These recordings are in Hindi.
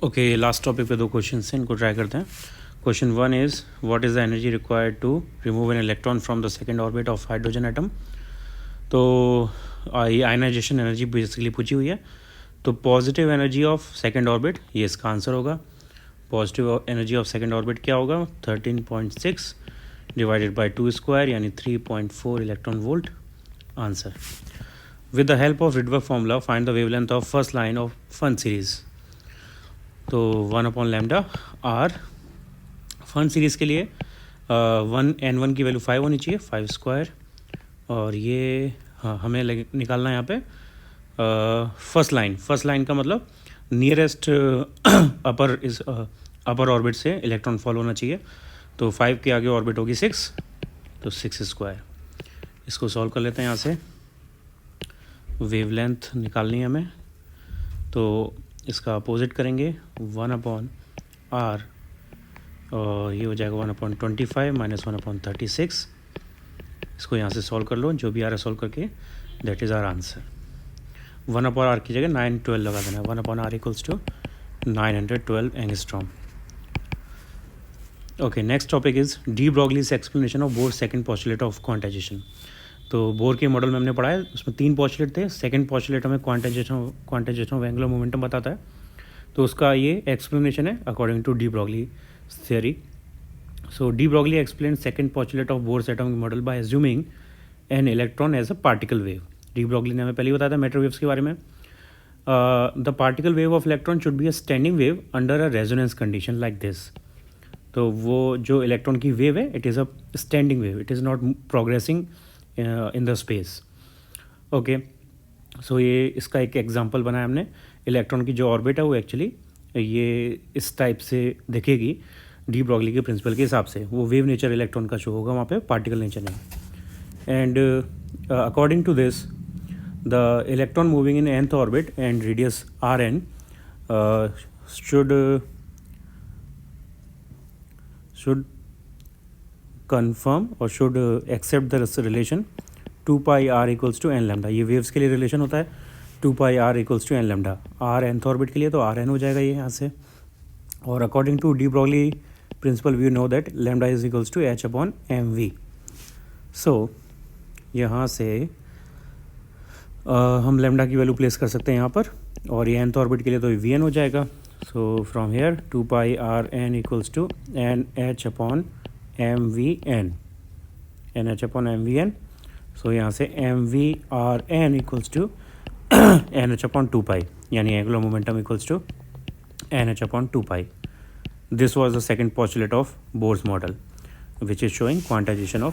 ओके, लास्ट टॉपिक पे दो क्वेश्चन हैं, इनको ट्राई करते हैं. Question one is what is the energy required to remove an electron from the second orbit of hydrogen atom. तो ये आयनाइजेशन एनर्जी बेसिकली पूछी हुई है. तो positive energy of second orbit, ये इसका आंसर होगा. Positive energy of second orbit क्या होगा? 13.6 डिवाइडेड बाई 2 स्क्वायर यानी 3.4 electron volt. Answer. With the help of Rydberg formula find the wavelength of first line of Pfund series. तो 1/λ आर फन सीरीज़ के लिए n1 की वैल्यू 5 होनी चाहिए, 5 स्क्वायर. और ये हमें निकालना है यहाँ पे फर्स्ट लाइन का मतलब नियरेस्ट अपर ऑर्बिट से इलेक्ट्रॉन फॉल होना चाहिए. तो 5 के आगे ऑर्बिट होगी 6, तो 6 स्क्वायर. इसको सॉल्व कर लेते हैं. यहाँ से वेवलेंथ निकालनी है हमें, तो इसका अपोजिट करेंगे 1/r और ये हो जाएगा 1/25 माइनस 1/36. इसको यहाँ से सॉल्व कर लो, जो भी आ रहा है सॉल्व करके. That is our answer. 1/r की जगह 912 लगा देना. 1/r equals to 912 angstrom. Okay, next topic is de Broglie's explanation of Bohr second postulate of quantization. तो बोर के मॉडल में हमने पढ़ा है, उसमें 3 पॉस्टुलेट थे. सेकंड पॉस्टुलेट हमें क्वांटाइजेशन ऑफ एंगुलर मोमेंटम बताता है. तो उसका ये एक्सप्लेनेशन है according to de Broglie theory. So de Broglie explained second postulate of Bohr's atomic model by assuming an electron as a particle wave. De Broglie ने हमें पहले ही बताया था मैटर वेव्स के बारे में. The particle wave of electron should be a standing wave under a resonance condition like this. तो वो जो इलेक्ट्रॉन की वेव है, it is a standing wave, it is not progressing in the space. Okay, so ये इसका एक एग्जांपल बनाया हमने. इलेक्ट्रॉन की जो ऑर्बिट है वो एक्चुअली ये इस टाइप से दिखेगी डी ब्रॉगली के प्रिंसिपल के हिसाब से. वो वेव नेचर इलेक्ट्रॉन का शो होगा, वहाँ पे पार्टिकल नेचर नहीं. And according to this the electron moving in nth orbit and radius Rn should confirm or should accept the relation 2πr equals to n lambda. ये वेव्स के लिए रिलेशन होता है 2πr equals to n lambda. r nth orbit के लिए तो Rn हो जाएगा ये यहाँ से. और according to de Broglie principle we know that lambda is equals to h/mv. So यहाँ से हम लैम्डा की वैल्यू प्लेस कर सकते हैं यहाँ पर. और ये nth ऑर्बिट के लिए तो vn हो जाएगा. So from here 2πrn equals to nh/mvn. nh/mvn. So यहाँ से mvrn इक्वल्स टू nh/2π यानी angular momentum equals to nh/2π. This was the second postulate of Bohr's model, which is showing quantization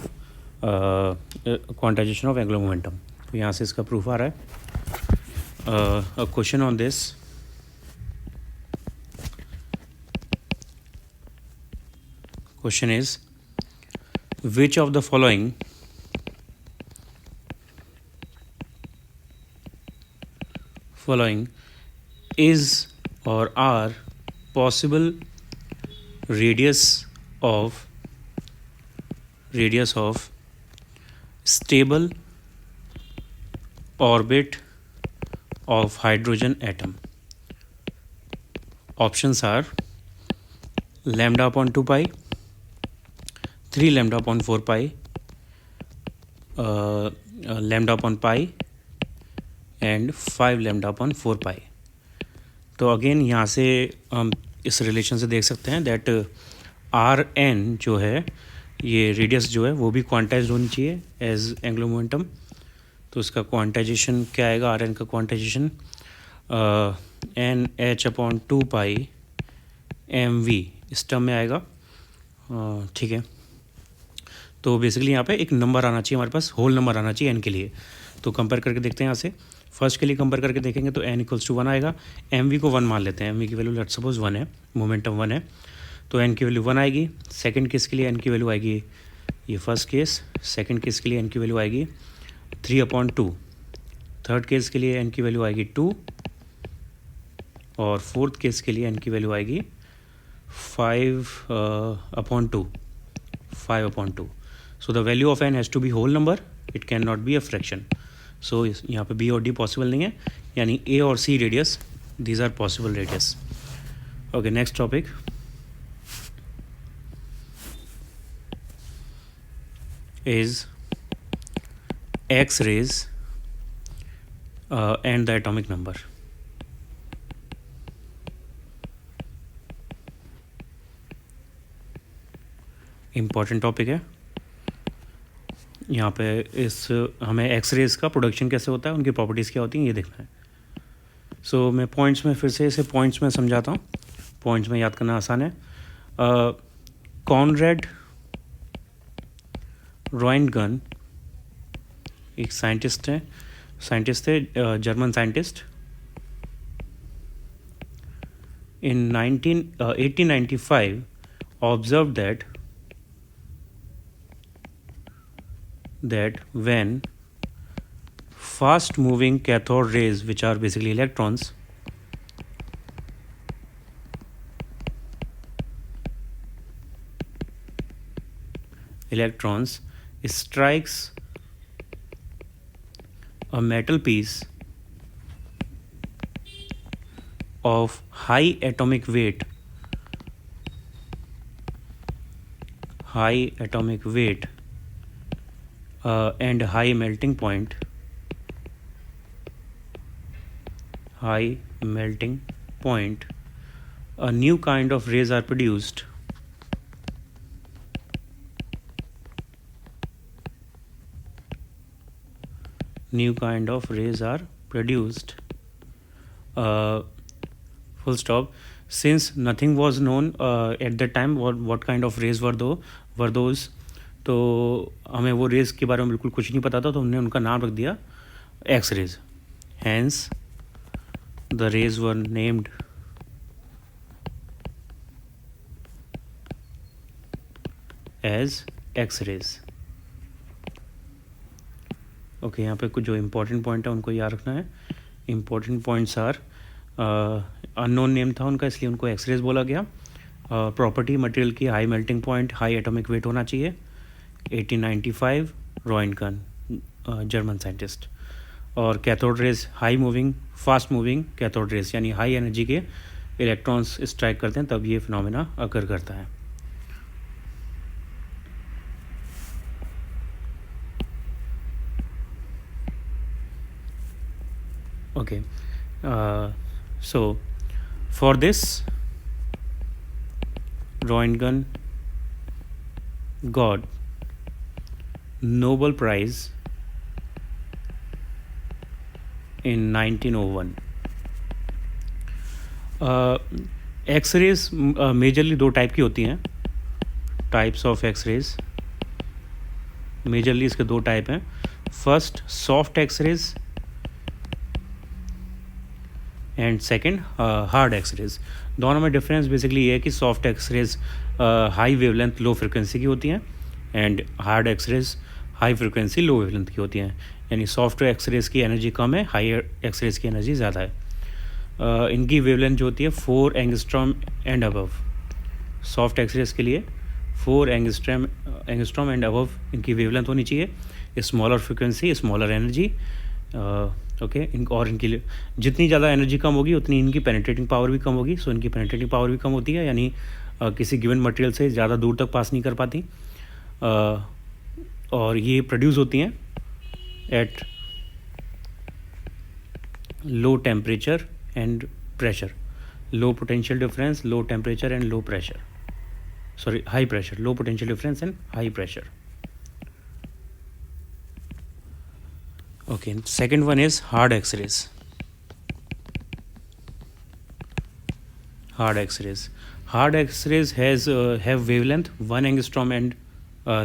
of angular momentum. तो यहाँ से इसका प्रूफ आ रहा है. A question on this. Question is, which of the following is or are possible radius of stable orbit of hydrogen atom? Options are λ/2π, 3 λ/4π, λ/π and 5 λ/4π. तो अगेन यहाँ से हम इस रिलेशन से देख सकते हैं दैट Rn जो है, ये रेडियस जो है वो भी क्वांटाइज्ड होनी चाहिए एज एंगुलर मोमेंटम. तो इसका क्वांटाइजेशन क्या आएगा? Rn का क्वांटाइजेशन nh/2π mv इस टर्म में आएगा. ठीक है, तो बेसिकली यहाँ पे एक नंबर आना चाहिए हमारे पास, होल नंबर आना चाहिए n के लिए. तो कंपेयर करके देखते हैं. यहाँ से फर्स्ट के लिए कंपेयर करके देखेंगे तो n इक्वल्स टू 1 आएगा. mv को 1 मान लेते हैं. mv की वैल्यू लेट्स सपोज 1 है, मोमेंटम 1 है, तो n की वैल्यू 1 आएगी. सेकंड केस के लिए n की वैल्यू आएगी, ये फर्स्ट केस. सेकंड केस के लिए n की वैल्यू आएगी 3/2. थर्ड केस के लिए n की वैल्यू आएगी 2. और फोर्थ केस के लिए n की वैल्यू आएगी 5/2. So the value of n has to be whole number, it cannot be a fraction. So यहाँ पे b और d पॉसिबल नहीं है, यानी a और c radius, these are possible radius. Okay, next topic is X-rays and the atomic number. Important topic है। यहाँ पे हमें एक्स-रेज़ का प्रोडक्शन कैसे होता है, उनकी प्रॉपर्टीज़ क्या होती हैं, ये देखना है। सो मैं पॉइंट्स में फिर से इसे पॉइंट्स में समझाता हूँ। पॉइंट्स में याद करना आसान है। कॉनरेड रॉयनगन एक साइंटिस्ट थे, German scientist. In 1895 observed that when fast moving cathode rays, which are basically electrons, strikes a metal piece of high atomic weight and high melting point, a new kind of rays are produced. Full stop. Since nothing was known at that time what kind of rays were those, तो हमें वो रेज़ के बारे में बिल्कुल कुछ नहीं पता था, तो हमने उनका नाम रख दिया X rays. Hence the rays were named as X rays. Okay, यहाँ पे कुछ जो इम्पोर्टेंट पॉइंट है उनको याद रखना है। Important points are unknown name था उनका, इसलिए उनको एक्स रेज़ बोला गया। प्रॉपर्टी मटेरियल की high melting point, high atomic weight होना चाहिए। 1895 रॉयनगन जर्मन साइंटिस्ट। और cathode rays fast moving cathode rays, यानी हाई एनर्जी के इलेक्ट्रॉन्स स्ट्राइक करते हैं तब ये फिनोमेना अकर करता है। Okay, so for this Roentgen got Nobel Prize in 1901। X rays majorly दो टाइप की होती हैं। टाइप्स ऑफ एक्स-रेज मेजरली इसके दो टाइप हैं। First soft X-rays and second hard X-rays. दोनों में डिफरेंस बेसिकली ये है कि soft X-rays high wavelength low frequency की होती हैं and hard X-rays high frequency low wavelength की होती हैं। यानी सॉफ्ट एक्स-रेज की एनर्जी कम है, हाई एक्स-रेज की एनर्जी ज़्यादा है। इनकी वेवलेंथ जो होती है 4 angstrom and above. Soft X-rays के लिए 4 एंगस्ट्रॉम एंड अबव इनकी वेवलेंथ होनी चाहिए। Smaller frequency, smaller energy. Okay, और इनकी जितनी ज़्यादा एनर्जी कम होगी उतनी इनकी पेनिट्रेटिंग पावर भी कम होगी। सो इनकी पेनिट्रेटिंग पावर भी कम होती है, यानी किसी गिवन मटेरियल से ज़्यादा दूर तक पास नहीं कर पाती। और ये प्रोड्यूस होती हैं at low temperature and pressure, low potential difference, low temperature and low pressure, sorry high pressure, low potential difference and high pressure. Okay, second one is hard X-rays. Hard X-rays have wavelength 1 angstrom and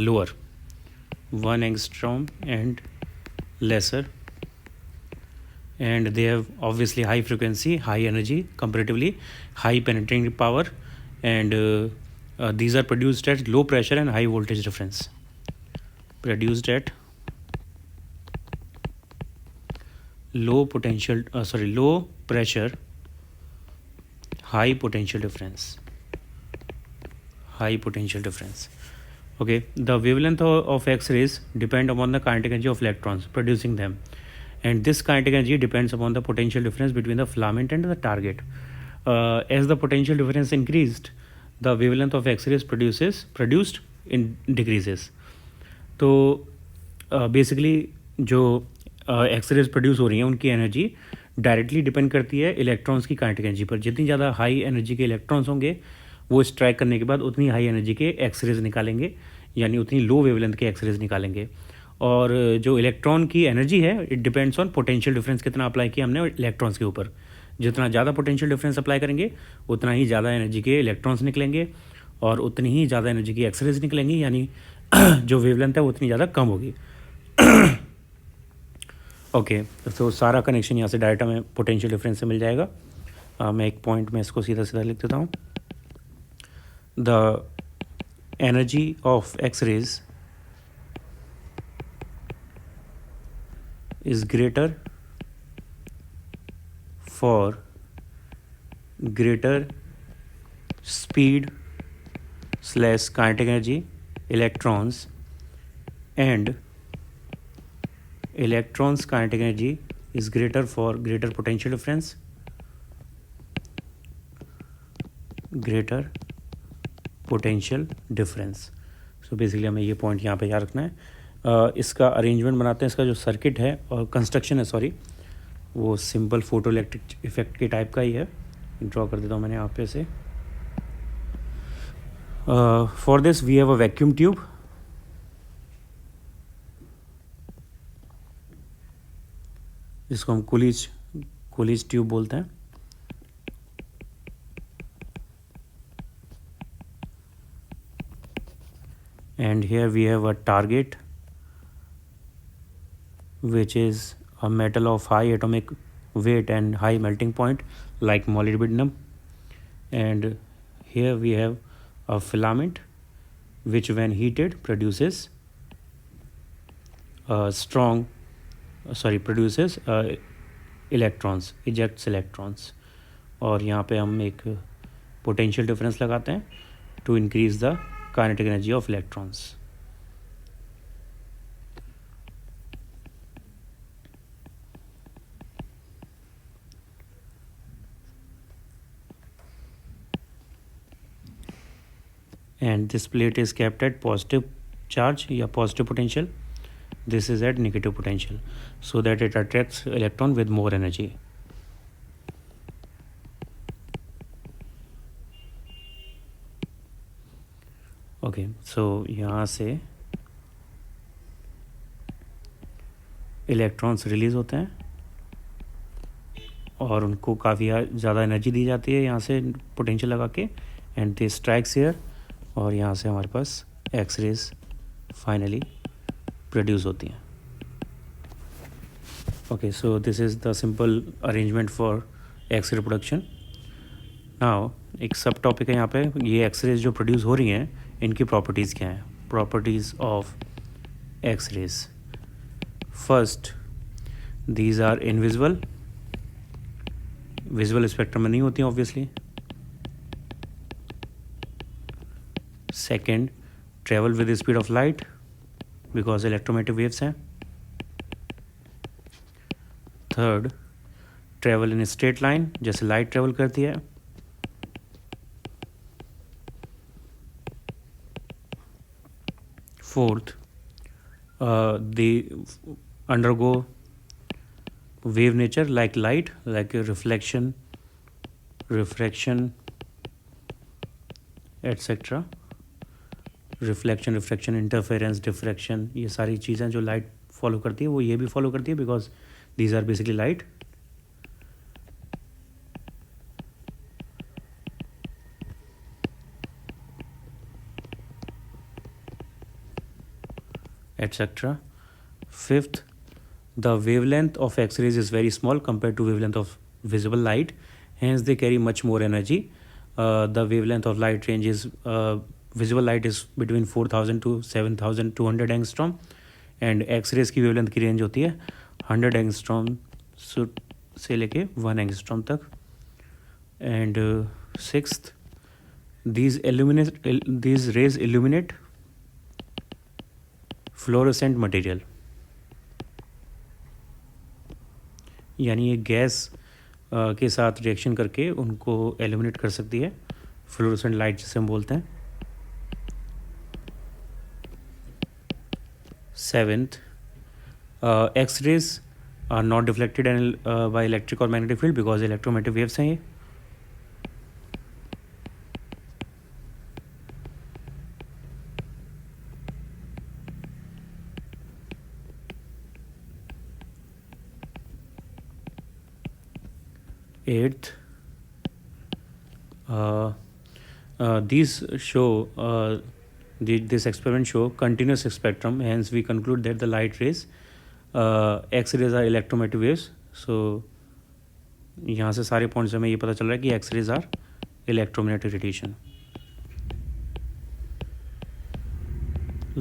lower, 1 angstrom and lesser, and they have obviously high frequency, high energy, comparatively high penetrating power, and these are produced at low pressure and high voltage difference. Produced at low pressure, high potential difference. Okay, the wavelength of X-rays depend upon the kinetic energy of electrons producing them, and this kinetic energy depends upon the potential difference between the filament and the target. as the potential difference increased, the wavelength of X-rays produced in decreases. तो बेसिकली जो एक्सरेज प्रोड्यूस हो रही हैं उनकी एनर्जी डायरेक्टली डिपेंड करती है इलेक्ट्रॉन्स की काइनेटिक एनर्जी पर. जितनी ज़्यादा हाई एनर्जी के इलेक्ट्रॉन्स होंगे वो स्ट्राइक करने के बाद उतनी हाई एनर्जी के एक्सरेज निकालेंगे, यानी उतनी लो वेवलेंथ के एक्सरेज निकालेंगे. और जो इलेक्ट्रॉन की एनर्जी है it depends on potential difference कितना अप्लाई किया हमने इलेक्ट्रॉन्स के ऊपर. जितना ज़्यादा पोटेंशियल डिफरेंस अप्लाई करेंगे उतना ही ज़्यादा एनर्जी के इलेक्ट्रॉन्स निकलेंगे और उतनी ही ज़्यादा एनर्जी की एक्सरेज निकलेंगी, यानी जो वेवलेंथ है वो उतनी ज़्यादा कम होगी. ओके, तो सारा कनेक्शन यहाँ से डायरेक्ट हमें पोटेंशियल डिफरेंस से मिल जाएगा. मैं एक पॉइंट में इसको सीधा सीधा लिख देता हूँ. The energy of X rays is greater for greater speed / kinetic energy electrons, and electrons kinetic energy is greater for greater potential difference, greater potential difference. So basically हमें ये पॉइंट यहाँ पे याद रखना है. इसका अरेंजमेंट बनाते हैं. इसका जो सर्किट है और कंस्ट्रक्शन है वो सिंपल फोटो इलेक्ट्रिक इफेक्ट के टाइप का ही है. ड्रॉ कर देता हूँ मैंने यहाँ पे से. For this we have a vacuum tube. जिसको हम कुलीज ट्यूब बोलते हैं. And here we have a target which is a metal of high atomic weight and high melting point like molybdenum. And here we have a filament which when heated produces electrons, ejects electrons. और यहाँ पे हम एक potential difference लगाते हैं to increase the kinetic energy of electrons. And this plate is kept at positive charge या positive potential. This is at negative potential so that it attracts electron with more energy. Okay, so यहाँ से इलेक्ट्रॉन्स रिलीज होते हैं और उनको काफ़ी ज़्यादा एनर्जी दी जाती है यहाँ से पोटेंशियल लगा के. एंड दे स्ट्राइक्स हियर और यहाँ से हमारे पास एक्सरेज फाइनली प्रोड्यूस होती हैं. Okay, so this is the simple arrangement for X ray production. Now एक सब टॉपिक है यहाँ पे. ये एक्सरेज जो प्रोड्यूस हो रही हैं इनकी प्रॉपर्टीज़ क्या हैं. Properties of X rays. First, these are invisible. Visual spectrum में नहीं होती हैं obviously. Second, travel with the speed of light because electromagnetic waves हैं. Third, travel in a straight line जैसे light travel करती है. Fourth, they undergo wave nature like light, like a reflection, refraction, etc. Reflection, interference, diffraction, ये सारी चीज़ें जो लाइट फॉलो करती है वो ये भी फॉलो करती है because these are basically light. Etcetera. Fifth, the wavelength of X rays is very small compare to wavelength of visible light, hence they carry much more energy. The wavelength of light range is visible light is between 4000 to 7200 angstrom and X rays की वेवलेंथ की रेंज होती है 100 एंगस्ट्रॉम से लेके 1 एंगस्ट्रॉम तक. And sixth, these rays illuminate fluorescent material. यानी ये गैस के साथ रिएक्शन करके उनको एलिमिनेट कर सकती है, फ्लोरोसेंट लाइट जिसे हम बोलते हैं। Seventh, X-rays are not deflected by electric और magnetic field because electromagnetic waves हैं ये। Eighth, these show this experiment show continuous spectrum. Hence, we conclude that the light rays, X-rays are electromagnetic waves. So, यहाँ से सारे पॉइंट्स हमें ये पता चल रहा है कि X-rays are electromagnetic radiation,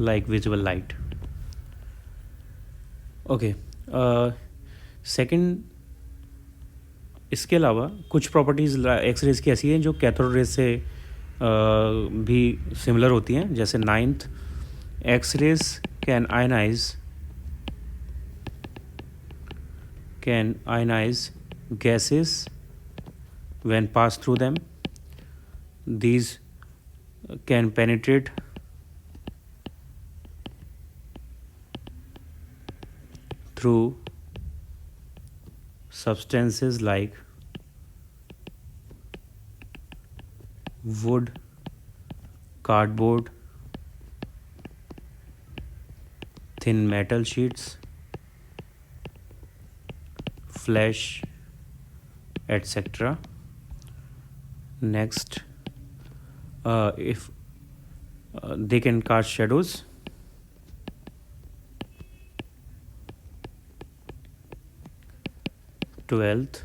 like visible light. Okay. Second, इसके अलावा कुछ प्रॉपर्टीज़ एक्स-रेज की ऐसी हैं जो कैथोड रेज से भी सिमिलर होती हैं। जैसे ninth, X rays can ionize gases when pass through them. These can penetrate through substances like wood, cardboard, thin metal sheets, flesh, etc. Next, if they can cast shadows. 12th,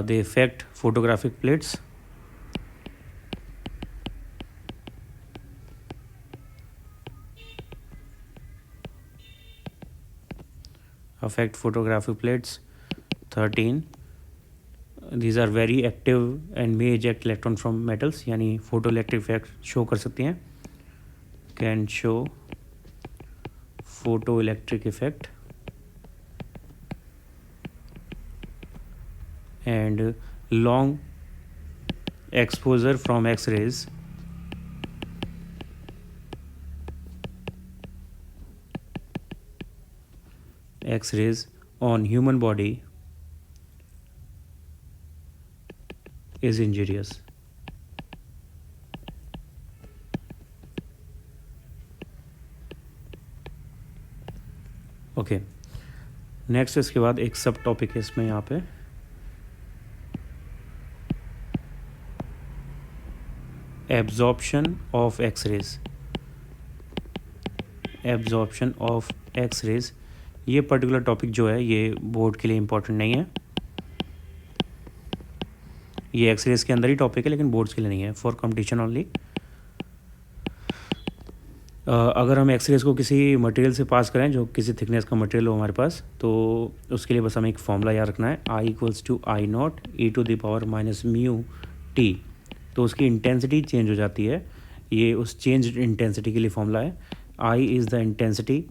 they affect photographic plates. Affect photographic plates. 13, these are very active and may eject electron from metals, यानी photoelectric effect show कर सकती हैं, can show photoelectric effect. And long exposure from X-rays on human body is injurious. Okay, next इसके बाद एक सब टॉपिक है इसमें यहाँ पे, absorption of X-rays. Absorption of X-rays, ये पर्टिकुलर टॉपिक जो है ये बोर्ड के लिए इम्पोर्टेंट नहीं है। ये एक्स-रेज के अंदर ही टॉपिक है लेकिन बोर्ड्स के लिए नहीं है, फॉर कंपटीशन ओनली। अगर हम एक्स-रेज को किसी मटेरियल से पास करें जो किसी थिकनेस का मटेरियल हो हमारे पास, तो उसके लिए बस हमें एक फॉर्मूला याद रखना है, I=I0 e⁻⁻μt। तो उसकी इंटेंसिटी चेंज हो जाती है, ये उस चेंज इंटेंसिटी के लिए फॉर्मूला है। I is the intensity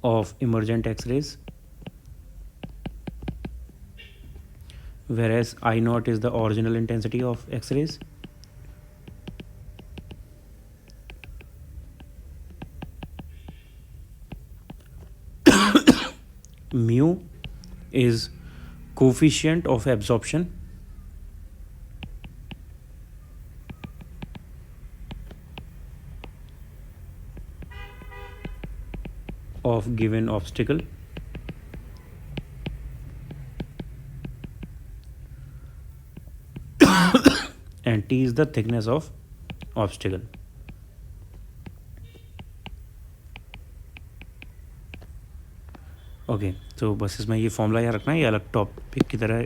of emergent X-rays, whereas I0 is the original intensity of X-rays. Mu is coefficient of absorption of given obstacle. And T is the thickness of obstacle. Okay, तो बस इसमें ये फॉर्मूला याद रखना है, ये अलग टॉपिक की तरह,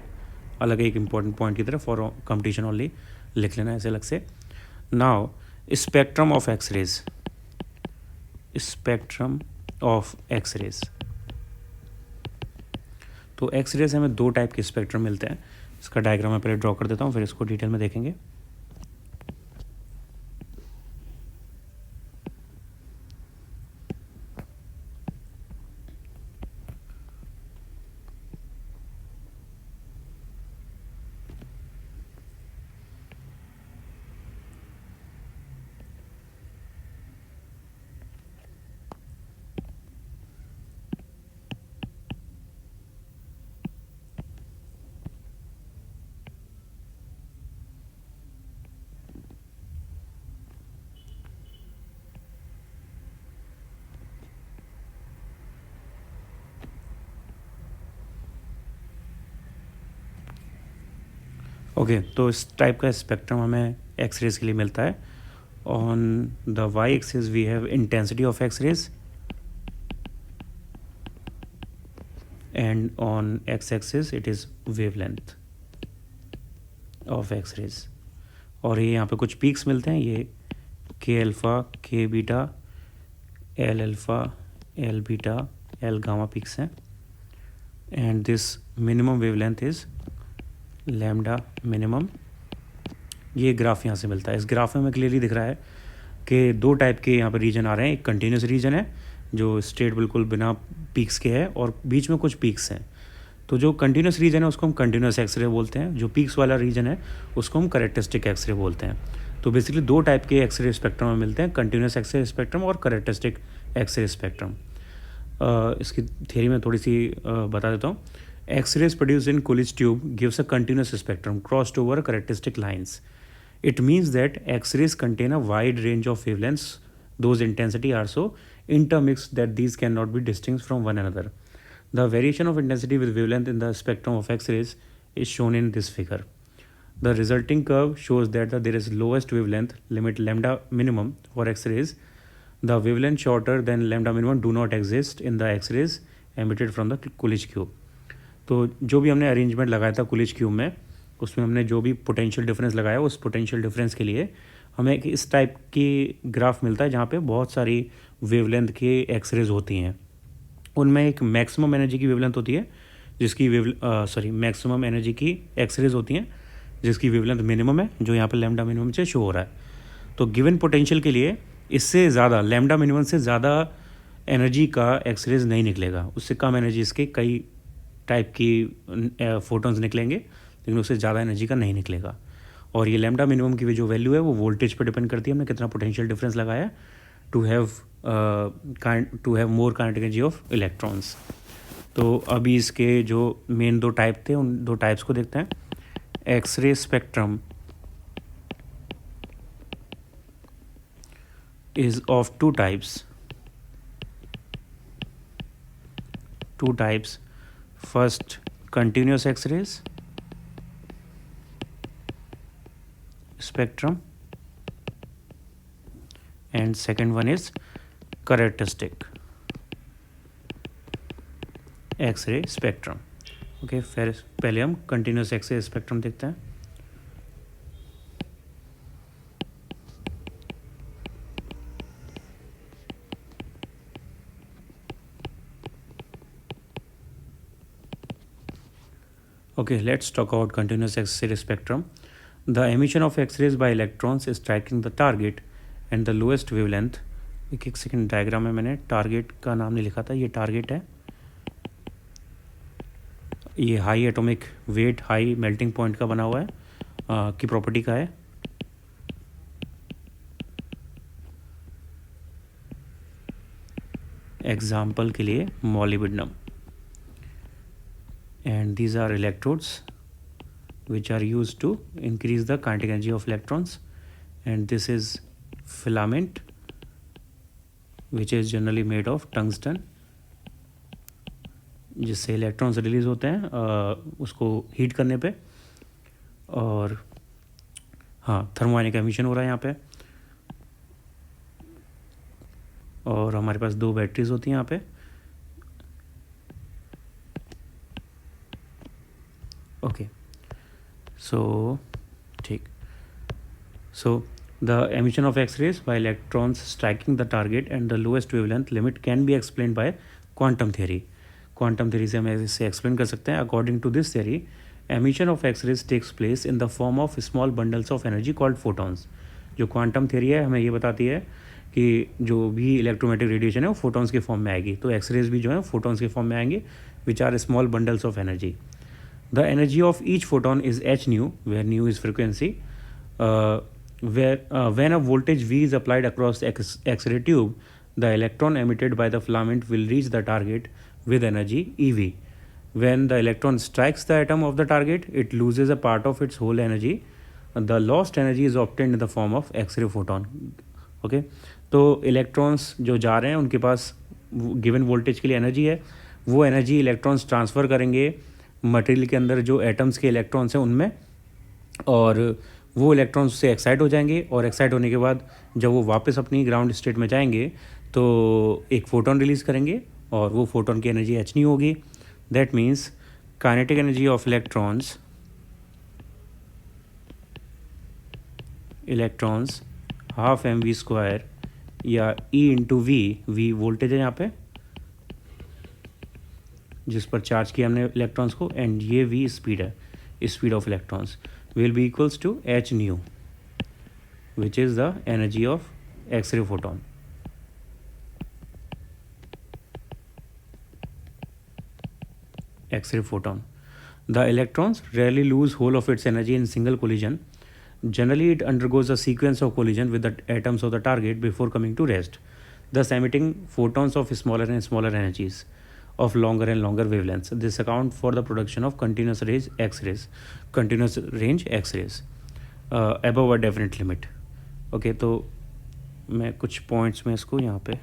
अलग एक इम्पॉर्टेंट पॉइंट की तरह फॉर कंपटीशन ओनली लिख लेना है ऐसे अलग से। Now spectrum of X-rays, spectrum of X-rays. तो एक्स-रेज हमें दो टाइप के स्पेक्ट्रम मिलते हैं, इसका डायग्राम मैं पहले ड्रॉ कर देता हूँ, फिर इसको डिटेल में देखेंगे। ओके, तो इस टाइप का स्पेक्ट्रम हमें एक्स रेज के लिए मिलता है. On the Y axis we have intensity of X rays and on x axis it is wavelength of x rays. और ये यहाँ पे कुछ पीक्स मिलते हैं, ये k alpha, k beta, l alpha, l beta, l gamma peaks हैं. And this minimum wavelength is lambda minimum. ये ग्राफ यहाँ से मिलता है. इस ग्राफ में हमें क्लियरली दिख रहा है कि दो टाइप के यहाँ पर रीजन आ रहे हैं. एक कंटिन्यूस रीजन है जो स्ट्रेट बिल्कुल बिना पीक्स के है, और बीच में कुछ पीक्स हैं. तो जो कंटिन्यूस रीजन है उसको हम कंटिन्यूस एक्सरे बोलते हैं. जो पीक्स वाला रीजन है उसको हम कैरेक्टरिस्टिक एक्सरे बोलते हैं. तो बेसिकली दो टाइप के एक्सरे स्पेक्ट्रम में मिलते हैं, कंटिन्यूस एक्सरे स्पेक्ट्रम और कैरेक्टरिस्टिक एक्सरे स्पेक्ट्रम. इसकी थियरी में थोड़ी सी बता देता हूँ. X rays produce in Coolidge tube gives a continuous spectrum crossed over characteristic lines. It means that X-rays contain a wide range of wavelengths. Those intensity are so intermixed that these cannot be distinguished from one another. The variation of intensity with wavelength in the spectrum of X-rays is shown in this figure. The resulting curve shows that there is lowest wavelength limit lambda minimum for X-rays. The wavelength shorter than lambda minimum do not exist in the X-rays emitted from the Coolidge cube. तो जो भी हमने अरेंजमेंट लगाया था Coolidge cube में, उसमें हमने जो भी पोटेंशियल डिफरेंस लगाया उस पोटेंशियल डिफरेंस के लिए हमें एक इस टाइप की ग्राफ मिलता है जहाँ पे बहुत सारी वेवलेंथ के एक्सरेज होती हैं. उनमें एक मैक्सिमम एनर्जी की वेवलेंथ होती है जिसकी मैक्सिमम एनर्जी की एक्सरेज होती हैं जिसकी वेवलेंथ मिनिमम है, जो यहाँ पे लैम्डा मिनिमम से शो हो रहा है. तो गिवन पोटेंशियल के लिए इससे ज़्यादा लैम्डा मिनिमम से ज़्यादा एनर्जी का एक्सरेज नहीं निकलेगा. उससे कम एनर्जी इसके कई टाइप की फोटोन्स निकलेंगे, लेकिन उससे ज़्यादा एनर्जी का नहीं निकलेगा. और ये लैम्डा मिनिमम की जो वैल्यू है वो वोल्टेज पर डिपेंड करती है हमने कितना पोटेंशियल डिफरेंस लगाया to have more kinetic energy of electrons. तो अभी इसके जो मेन दो टाइप थे उन दो टाइप्स को देखते हैं. X ray spectrum is of two types. First continuous X rays spectrum and second one is characteristic X-ray spectrum. Okay, फिर पहले हम कंटिन्यूस X-ray स्पेक्ट्रम देखते हैं. Okay, let's talk about continuous X-ray spectrum. The emission of X-rays by electrons is striking the target and the lowest wavelength. एक सेकेंड, डायग्राम में मैंने टारगेट का नाम नहीं लिखा था. ये टारगेट है, ये high atomic wait, high melting point का बना हुआ है, की प्रॉपर्टी का है. एग्जाम्पल के लिए molybdenum. And these are electrodes which are used to increase the kinetic energy of electrons, and this is filament which is generally made of tungsten, जिससे इलेक्ट्रॉन्स रिलीज होते हैं उसको हीट करने पे. और हाँ, थर्मोआयनिक एमिशन हो रहा है यहाँ पे. और हमारे पास दो बैटरीज होती हैं यहाँ पे. ओके, so ठीक. So the emission of X-rays by electrons striking the target and the lowest wavelength limit can be explained by quantum theory. Quantum theory से हम इसे explain कर सकते हैं. According to this theory, emission of X-rays takes place in the form of small bundles of energy called photons. जो क्वांटम थ्योरी है हमें ये बताती है कि जो भी इलेक्ट्रोमैग्नेटिक रेडिएशन है वो फोटॉन्स के फॉर्म में आएगी. तो एक्सरेज भी जो है फोटॉन्स के फॉर्म में आएंगे, which are small bundles of energy. The energy of each photon is h nu, where nu is frequency. When a voltage V is applied across the X-ray tube, the electron emitted by the filament will reach the target with energy EV. When the electron strikes the atom of the target, it loses a part of its whole energy. The lost energy is obtained in the form of X-ray photon. Okay, तो इलेक्ट्रॉन्स जो जा रहे हैं उनके पास गिवन वोल्टेज के लिए एनर्जी है. वो एनर्जी इलेक्ट्रॉन्स ट्रांसफ़र करेंगे मटेरियल के अंदर जो एटम्स के इलेक्ट्रॉन्स हैं उनमें, और वो इलेक्ट्रॉन्स उससे एक्साइट हो जाएंगे, और एक्साइट होने के बाद जब वो वापस अपनी ग्राउंड स्टेट में जाएंगे तो एक फोटोन रिलीज़ करेंगे, और वो फोटोन की एनर्जी h होगी. That means kinetic energy of electrons half mv² या E इंटू वी वोल्टेज है यहाँ पे जिस पर चार्ज किया हमने इलेक्ट्रॉन्स को, एंड ये v स्पीड है, speed of electrons, will be equals to h nu, which is the energy of X ray photon. X-ray photon. The electrons rarely lose whole of its energy in single collision. Generally, it undergoes a sequence of collision with the atoms of the target before coming to rest, thus emitting photons of smaller and smaller energies of longer and longer wavelengths. This accounts for the production of continuous range X-rays above a definite limit. Okay, तो मैं कुछ पॉइंट्स में इसको यहाँ पे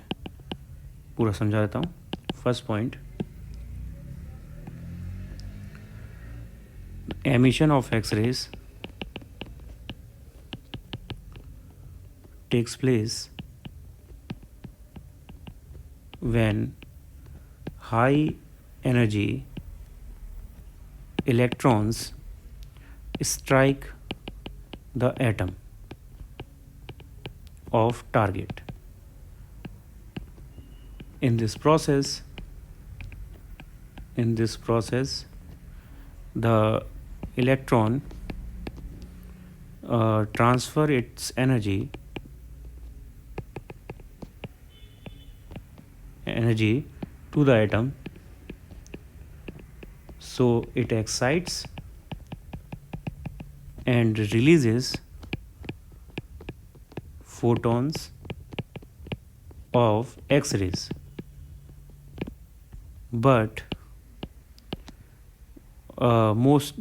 पूरा समझा देता हूँ. First point, emission of X-rays takes place when high energy electrons strike the atom of target. In this process, the electron transfer its energy to the atom, so it excites and releases photons of X-rays. But most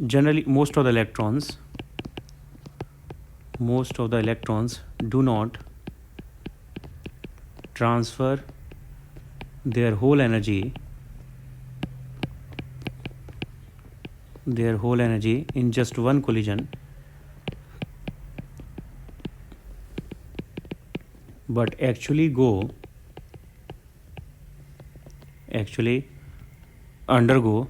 of the electrons do not transfer their whole energy in just one collision, but actually undergo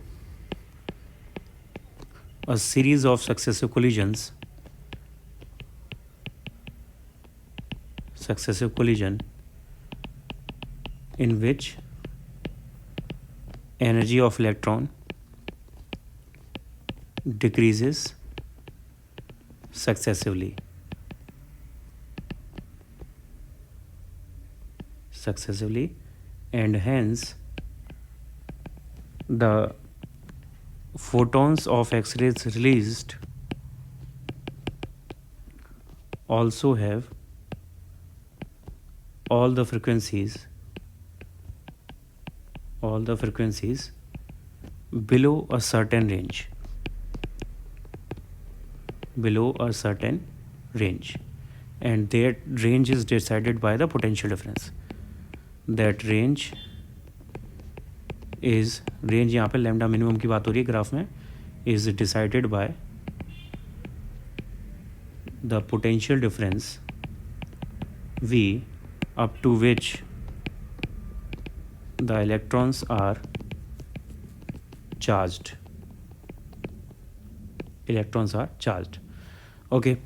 a series of successive collision in which energy of electron decreases successively, and hence the photons of X-rays released also have all the frequencies below a certain range, and that range is decided by the potential difference. That range यहाँ पे लैम्डा मिनिमम की बात हो रही है ग्राफ में, is decided by the potential difference V up to which the electrons are charged. Okay.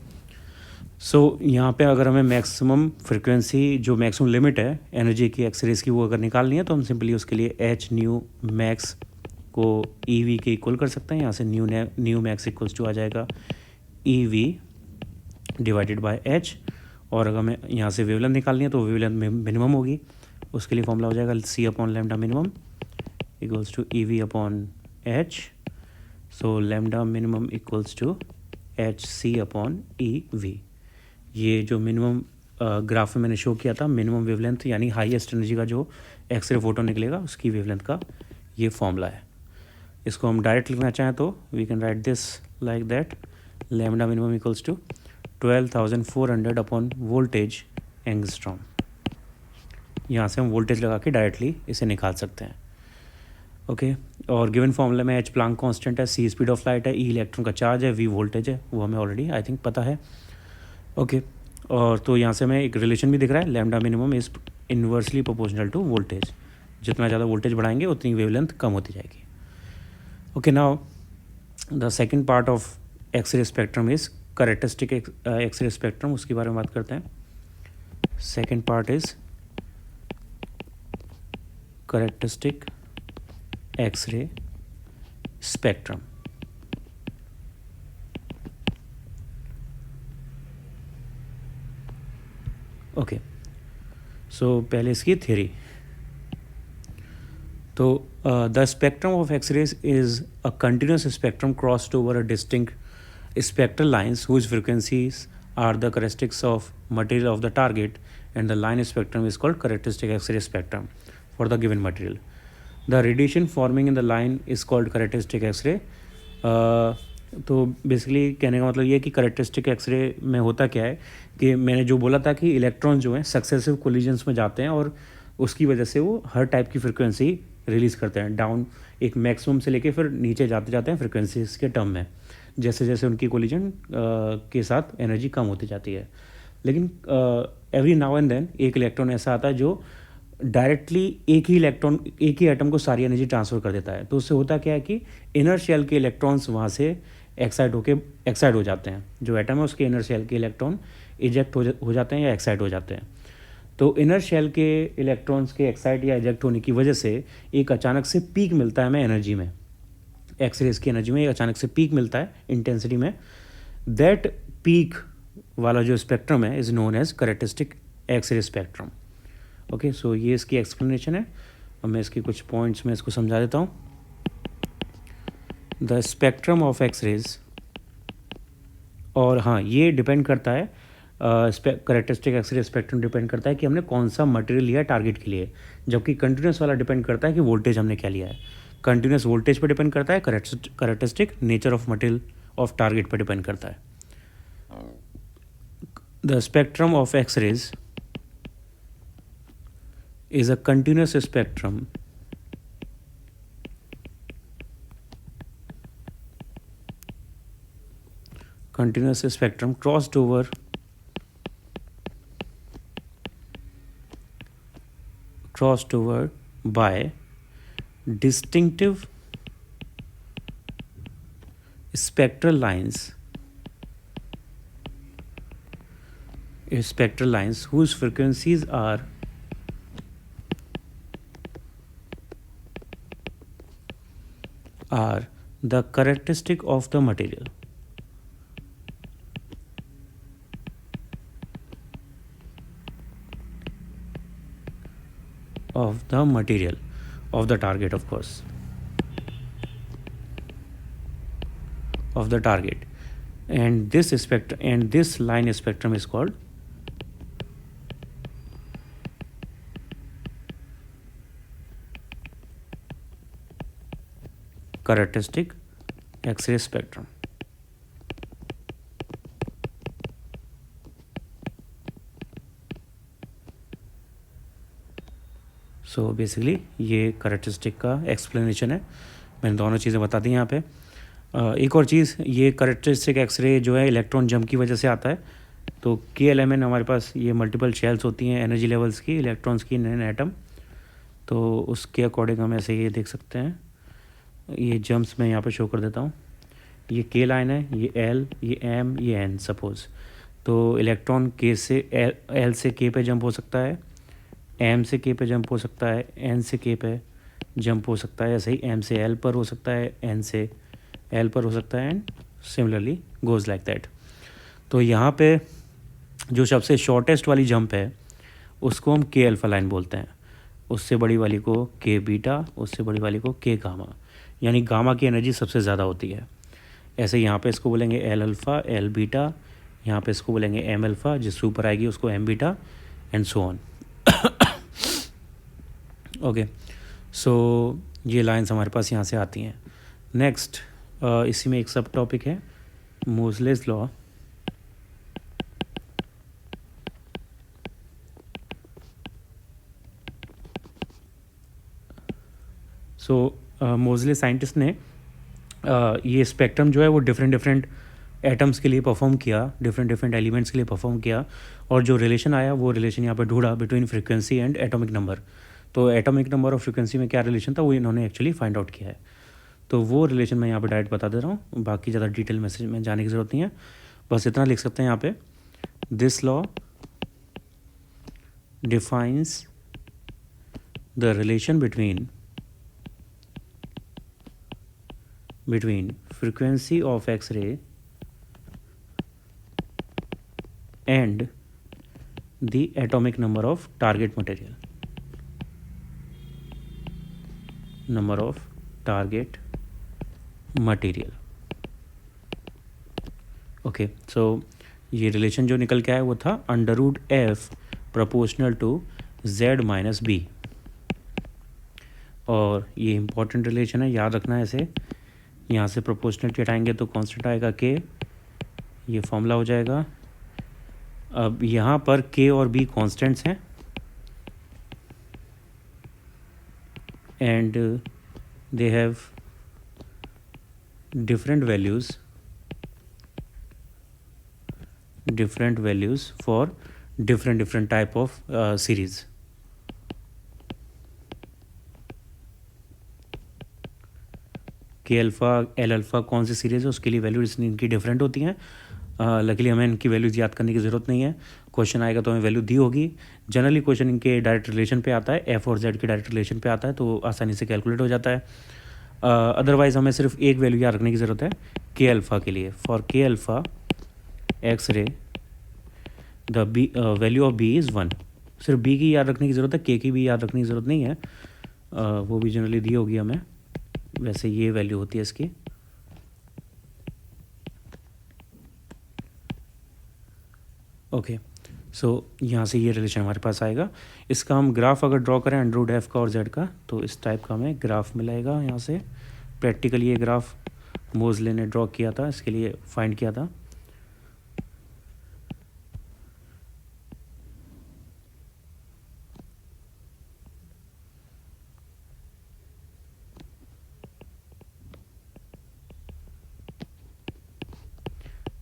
सो यहाँ पे अगर हमें मैक्सिमम फ्रिक्वेंसी, जो मैक्सिमम लिमिट है एनर्जी की एक्सरेज की, वो अगर निकालनी है तो हम सिंपली उसके लिए एच न्यू मैक्स को ई वी के इक्वल कर सकते हैं. यहाँ से न्यू मैक्स इक्वल्स टू आ जाएगा E V divided by H. और अगर हमें यहाँ से वेवलेंथ निकालनी है तो वेवलेंथ मिनिमम होगी, उसके लिए फॉर्मूला हो जाएगा c upon lambda minimum equals to e v upon h. So lambda minimum equals to h c upon e v. ये जो मिनिमम ग्राफ में मैंने शो किया था, मिनिमम वेवलेंथ यानी हाईएस्ट एनर्जी का जो एक्सरे फोटो निकलेगा उसकी वेवलेंथ का ये फॉर्मूला है. इसको हम डायरेक्ट लिखना चाहें तो we can write this like that, lambda minimum equals to 12,400 upon voltage angstrom. यहाँ से हम वोल्टेज लगा के डायरेक्टली इसे निकाल सकते हैं. ओके। और गिवन फॉर्मूला में एच प्लांक कांस्टेंट है, सी स्पीड ऑफ लाइट है, ई इलेक्ट्रॉन का चार्ज है, वी वोल्टेज है, वो हमें ऑलरेडी आई थिंक पता है। ओके। और तो यहाँ से हमें एक रिलेशन भी दिख रहा है, lambda minimum is inversely proportional to voltage. जितना ज़्यादा वोल्टेज बढ़ाएंगे उतनी वेवलेंथ कम होती जाएगी। Okay, now the second part of X-ray spectrum is characteristic x ray spectrum, उसके बारे में बात करते हैं। Second part is characteristic x ray spectrum. Okay, so पहले इसकी थ्योरी। तो the spectrum of X-rays is a continuous spectrum crossed over a distinct spectral lines whose frequencies are the characteristics of material of the target, and the line spectrum is called characteristic X-ray spectrum for the given material. The radiation forming in the line is called characteristic X-ray. तो बेसिकली कहने का मतलब ये है कि करेक्टरिस्टिक एक्सरे में होता क्या है कि मैंने जो बोला था कि इलेक्ट्रॉन जो हैं सक्सेसिव कोलिजन्स में जाते हैं और उसकी वजह से वो हर टाइप की फ्रिक्वेंसी रिलीज़ करते हैं डाउन, एक मैक्सिमम से लेके फिर नीचे जाते जाते हैं फ्रिक्वेंसीज के टर्म में, जैसे जैसे उनकी कोलिजन के साथ एनर्जी कम होती जाती है। लेकिन एवरी नाउ एंड देन एक इलेक्ट्रॉन ऐसा आता है जो डायरेक्टली एक ही एटम को सारी एनर्जी ट्रांसफ़र कर देता है। तो उससे होता क्या है कि इनर शेल के इलेक्ट्रॉन्स वहाँ से एक्साइट हो जाते हैं। जो एटम है उसके इनर शेल के इलेक्ट्रॉन इजेक्ट हो जाते हैं या एक्साइट हो जाते हैं। तो इनर शेल के इलेक्ट्रॉन्स के एक्साइट या इजेक्ट होने की वजह से एक अचानक से पीक मिलता है हमें एनर्जी में, एक्सरेज की एनर्जी में एक अचानक से पीक मिलता है इंटेंसिटी में। दैट पीक वाला जो स्पेक्ट्रम है is known as characteristic x ray spectrum. Okay, so ये इसकी एक्सप्लेनेशन है। और मैं इसके कुछ पॉइंट्स में इसको समझा देता हूँ। द स्पेक्ट्रम ऑफ एक्सरेज, और हाँ ये डिपेंड करता है, कैरेक्टरिस्टिक एक्सरे स्पेक्ट्रम डिपेंड करता है कि हमने कौन सा मटेरियल लिया है टारगेट के लिए, जबकि कंटिन्यूस वाला डिपेंड करता है कि वोल्टेज हमने क्या लिया है। कंटिन्यूस वोल्टेज पर डिपेंड करता है, characteristic nature of material of target पर डिपेंड करता है। The spectrum of X rays is a continuous spectrum crossed over by distinctive spectral lines whose frequencies are the characteristic of the material. Of the target, of course, of the target, and this line spectrum is called characteristic x ray spectrum. So basically ये कैरेक्टरिस्टिक का एक्सप्लेनेशन है। मैंने दोनों चीज़ें बता दी यहाँ पे। एक और चीज़, ये कैरेक्टरिस्टिक एक्सरे जो है इलेक्ट्रॉन जंप की वजह से आता है। तो KLMN हमारे पास ये मल्टीपल शेल्स होती हैं एनर्जी लेवल्स की, इलेक्ट्रॉन्स की इन एटम। तो उसके अकॉर्डिंग हम ऐसे ये देख सकते हैं, ये जम्प्स मैं यहाँ पे शो कर देता हूँ। ये K लाइन है, ये L, ये M, ये N सपोज। तो इलेक्ट्रॉन K से L से K पे जंप हो सकता है, M से K पे जंप हो सकता है, N से K पे जंप हो सकता है, ऐसे ही M से L पर हो सकता है, N से L पर हो सकता है, and similarly goes like that. तो यहाँ पे जो सबसे शॉर्टेस्ट वाली जंप है उसको हम K अल्फ़ा लाइन बोलते हैं, उससे बड़ी वाली को K बीटा, उससे बड़ी वाली को K गामा, यानी गामा की एनर्जी सबसे ज़्यादा होती है। ऐसे यहाँ पे इसको बोलेंगे L अल्फ़ा, L बीटा, यहाँ पे इसको बोलेंगे M अल्फ़ा, जिससे ऊपर आएगी उसको M beta, and so on. Okay, so ये लाइंस हमारे पास यहाँ से आती हैं। नेक्स्ट इसी में एक सब टॉपिक है मोज़लेस लॉ। सो मोज़ले साइंटिस्ट ने ये स्पेक्ट्रम जो है वो डिफरेंट एटम्स के लिए परफॉर्म किया, डिफरेंट एलिमेंट्स के लिए परफॉर्म किया, और जो रिलेशन आया वो रिलेशन यहाँ पर ढूंढा between frequency and atomic number. तो एटॉमिक नंबर और फ्रीक्वेंसी में क्या रिलेशन था वो इन्होंने एक्चुअली फाइंड आउट किया है। तो वो रिलेशन मैं यहाँ पे डायरेक्ट बता दे रहा हूँ, बाकी ज़्यादा डिटेल मैसेज में जाने की ज़रूरत नहीं है, बस इतना लिख सकते हैं यहाँ पे, this law defines the relation between frequency of X-ray and the atomic number of target material. Okay, so ये रिलेशन जो निकल के आया वो था √f प्रोपोर्शनल टू z-b, और ये इंपॉर्टेंट रिलेशन है, याद रखना है ऐसे। यहाँ से प्रोपोर्शनलिटी हटाएंगे तो कांस्टेंट आएगा k, ये फॉर्मूला हो जाएगा। अब यहाँ पर k और b कांस्टेंट्स हैं, and they have different values for different type of series. के अल्फ़ा एल अल्फ़ा कौन सी सीरीज़ है उसके लिए वैल्यूज इनकी डिफरेंट होती हैं। लकीली हमें इनकी वैल्यूज याद करने की ज़रूरत नहीं है, क्वेश्चन आएगा तो हमें वैल्यू दी होगी। जनरली क्वेश्चन इनके डायरेक्ट रिलेशन पे आता है, एफ और जेड के डायरेक्ट रिलेशन पे आता है, तो आसानी से कैलकुलेट हो जाता है। अदरवाइज़ हमें सिर्फ एक वैल्यू याद रखने की ज़रूरत है के अल्फ़ा के लिए। For K alpha X ray the B value of B is 1। सिर्फ बी की याद रखने की ज़रूरत है, के की भी याद रखने की ज़रूरत नहीं है, वो भी जनरली दी होगी हमें। वैसे ये वैल्यू होती है इसकी। ओके, सो यहाँ से ये रिलेशन हमारे पास आएगा। इसका हम ग्राफ अगर ड्रॉ करें √f का और z का, तो इस टाइप का हमें ग्राफ मिलेगा। यहाँ से प्रैक्टिकली ये ग्राफ मोज़ले ने ड्रॉ किया था, इसके लिए फाइंड किया था।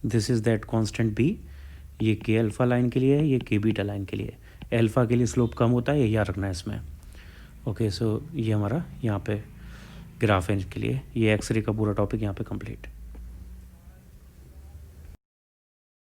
This is that constant b, ये के अल्फ़ा लाइन के लिए है, ये के बीटा लाइन के लिए है। अल्फ़ा के लिए स्लोप कम होता है, ये याद रखना है इसमें। ओके, सो ये हमारा यहाँ पे ग्राफ है इसके लिए। ये एक्सरे का पूरा टॉपिक यहाँ पे कंप्लीट।